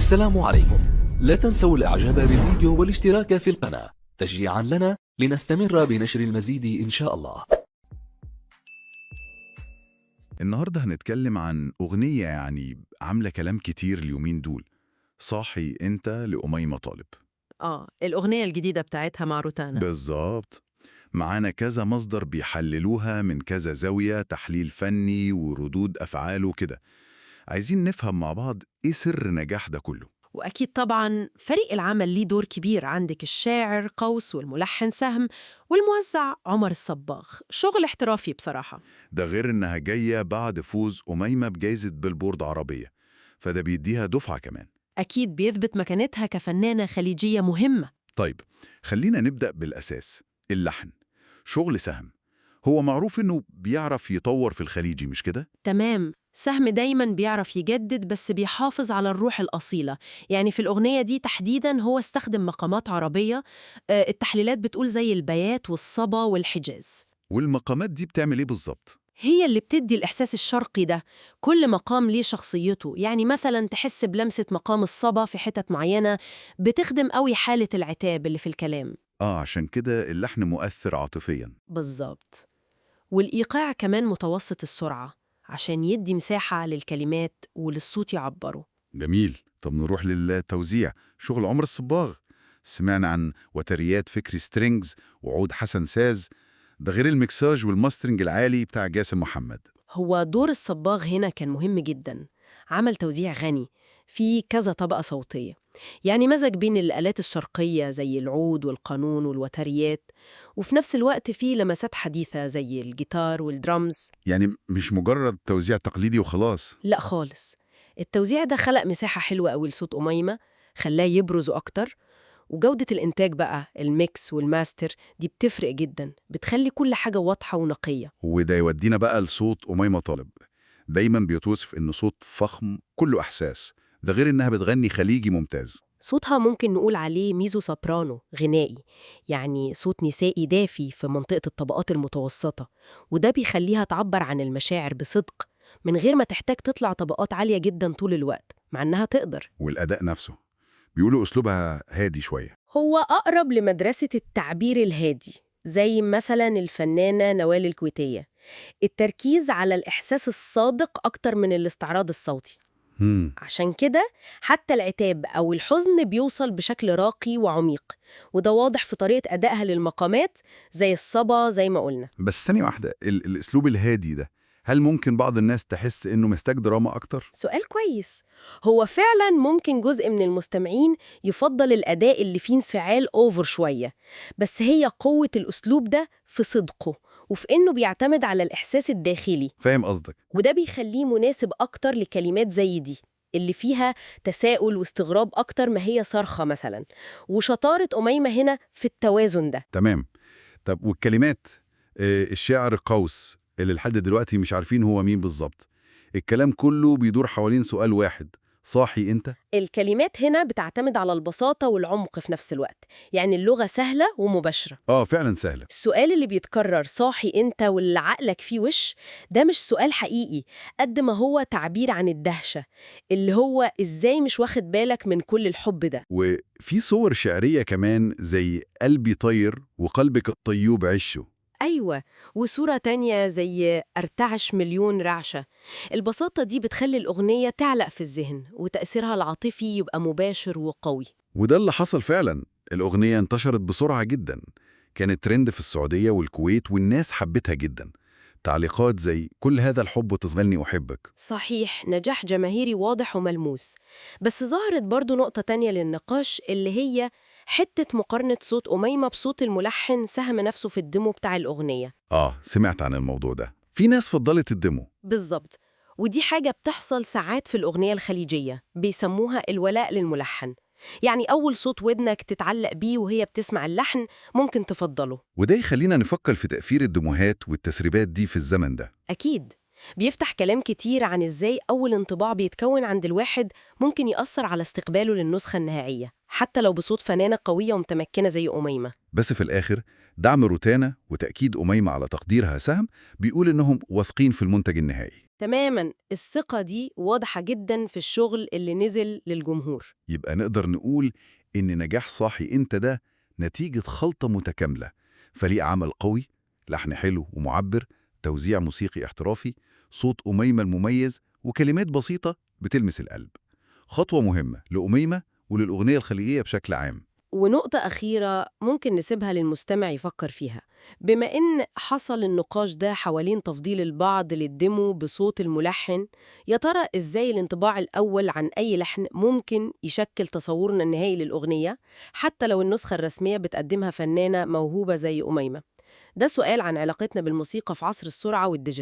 السلام عليكم. لا تنسوا الإعجاب بالفيديو والاشتراك في القناة تشجيعا لنا لنستمر بنشر المزيد إن شاء الله. النهاردة هنتكلم عن أغنية عاملة كلام كتير اليومين دول. صاحي أنت لأميمة طالب. الأغنية الجديدة بتاعتها مع روتانا. بالظبط. معانا كذا مصدر بيحللوها من كذا زاوية، تحليل فني وردود أفعال وكده. عايزين نفهم مع بعض إيه سر نجاح ده كله. وأكيد طبعاً فريق العمل ليه دور كبير، عندك الشاعر قوس والملحن سهم والموزع عمر الصباغ، شغل احترافي بصراحة. ده غير إنها جاية بعد فوز أميمة بجائزة بيلبورد عربية، فده بيديها دفعة كمان. أكيد بيثبت مكانتها كفنانة خليجية مهمة. طيب، خلينا نبدأ بالأساس، اللحن. شغل سهم هو معروف إنه بيعرف يطور في الخليجي، مش كده؟ تمام، سهم دايماً بيعرف يجدد بس بيحافظ على الروح الأصيلة. يعني في الأغنية دي تحديداً هو استخدم مقامات عربية، التحليلات بتقول زي البيات والصبا والحجاز. والمقامات دي بتعمل إيه بالظبط؟ هي اللي بتدي الإحساس الشرقي ده. كل مقام ليه شخصيته، يعني مثلا تحس بلمسة مقام الصبا في حتت معينة بتخدم قوي حالة العتاب اللي في الكلام. عشان كده اللحن مؤثر عاطفياً. بالظبط. والإيقاع كمان متوسط السرعة عشان يدي مساحة للكلمات وللصوت يعبروا. جميل. طب نروح للتوزيع. شغل عمر الصباغ. سمعنا عن وتريات فكري سترينجز وعود حسن ساز، ده غير المكساج والماسترنج العالي بتاع جاسم محمد. هو دور الصباغ هنا كان مهم جدا. عمل توزيع غني فيه كذا طبقة صوتية، يعني مزج بين الآلات الشرقية زي العود والقانون والوتريات، وفي نفس الوقت فيه لمسات حديثة زي الجيتار والدرامز. يعني مش مجرد توزيع تقليدي وخلاص. لا خالص، التوزيع ده خلق مساحة حلوة قوي لصوت أميمة، خلاه يبرز أكتر. وجودة الإنتاج بقى، الميكس والماستر دي بتفرق جدا، بتخلي كل حاجة واضحة ونقية. وده يودينا بقى لصوت أميمة طالب. دايما بيتوصف إنه صوت فخم كله إحساس، ده غير إنها بتغني خليجي ممتاز. صوتها ممكن نقول عليه ميزو سوبرانو غنائي، يعني صوت نسائي دافي في منطقة الطبقات المتوسطة، وده بيخليها تعبر عن المشاعر بصدق من غير ما تحتاج تطلع طبقات عالية جدا طول الوقت، مع إنها تقدر. والأداء نفسه بيقولوا أسلوبها هادي شوية. هو أقرب لمدرسة التعبير الهادي، زي مثلا الفنانة نوال الكويتية، التركيز على الإحساس الصادق أكتر من الاستعراض الصوتي. هم. عشان كده حتى العتاب أو الحزن بيوصل بشكل راقي وعميق، وده واضح في طريقة أدائها للمقامات زي الصبا زي ما قلنا. بس ثانية واحدة، الأسلوب الهادي ده، هل ممكن بعض الناس تحس إنه محتاج دراما أكتر؟ سؤال كويس. هو فعلا ممكن جزء من المستمعين يفضل الأداء اللي فيه انفعال أوفر شوية، بس هي قوة الأسلوب ده في صدقه وفي إنه بيعتمد على الإحساس الداخلي، فاهم قصدك. وده بيخليه مناسب أكتر لكلمات زي دي اللي فيها تساؤل واستغراب أكتر ما هي صرخة مثلا. وشطارة أميمة هنا في التوازن ده. تمام. طب والكلمات، الشاعر قوس اللي لحد دلوقتي مش عارفين هو مين بالظبط، الكلام كله بيدور حوالين سؤال واحد: صاحي أنت؟ الكلمات هنا بتعتمد على البساطة والعمق في نفس الوقت، يعني اللغة سهلة ومباشرة. فعلا سهلة. السؤال اللي بيتكرر صاحي انت واللي عقلك فيه وش، ده مش سؤال حقيقي قد ما هو تعبير عن الدهشة، اللي هو ازاي مش واخد بالك من كل الحب ده. وفي صور شعرية كمان زي قلبي طير وقلبك الطيوب عشه. أيوة، وصورة تانية زي أرتعش مليون رعشة. البساطة دي بتخلي الأغنية تعلق في الذهن وتأثيرها العاطفي يبقى مباشر وقوي. وده اللي حصل فعلا. الأغنية انتشرت بسرعة جدا، كانت ترند في السعودية والكويت والناس حبتها جدا. تعليقات زي كل هذا الحب وتظلني أحبك. صحيح، نجاح جماهيري واضح وملموس. بس ظهرت برضو نقطة تانية للنقاش، اللي هي حتة مقارنة صوت أميمة بصوت الملحن سهم نفسه في الديمو بتاع الأغنية. سمعت عن الموضوع ده، في ناس فضلت الديمو. بالظبط، ودي حاجة بتحصل ساعات في الأغنية الخليجية، بيسموها الولاء للملحن. يعني أول صوت ودنك تتعلق بيه وهي بتسمع اللحن ممكن تفضله. وده يخلينا نفكر في تأثير الديموهات والتسريبات دي في الزمن ده. أكيد، بيفتح كلام كتير عن إزاي أول انطباع بيتكون عند الواحد ممكن يأثر على استقباله للنسخة النهائية، حتى لو بصوت فنانة قوية ومتمكنة زي أميمة. بس في الآخر دعم روتانا وتأكيد أميمة على تقديرها سهم بيقول إنهم واثقين في المنتج النهائي. تماماً، الثقة دي واضحة جداً في الشغل اللي نزل للجمهور. يبقى نقدر نقول إن نجاح صاحي إنت ده نتيجة خلطة متكاملة، فريق عمل قوي، لحن حلو ومعبر، توزيع موسيقي احترافي، صوت أميمة المميز، وكلمات بسيطة بتلمس القلب. خطوة مهمة لأميمة وللأغنية الخليجية بشكل عام. ونقطة أخيرة ممكن نسيبها للمستمع يفكر فيها، بما إن حصل النقاش ده حوالين تفضيل البعض للديمو بصوت الملحن، يا ترى إزاي الانطباع الأول عن أي لحن ممكن يشكل تصورنا النهائي للأغنية، حتى لو النسخة الرسمية بتقدمها فنانة موهوبة زي أميمة؟ ده سؤال عن علاقتنا بالموسيقى في عصر السرعة والديجيتال.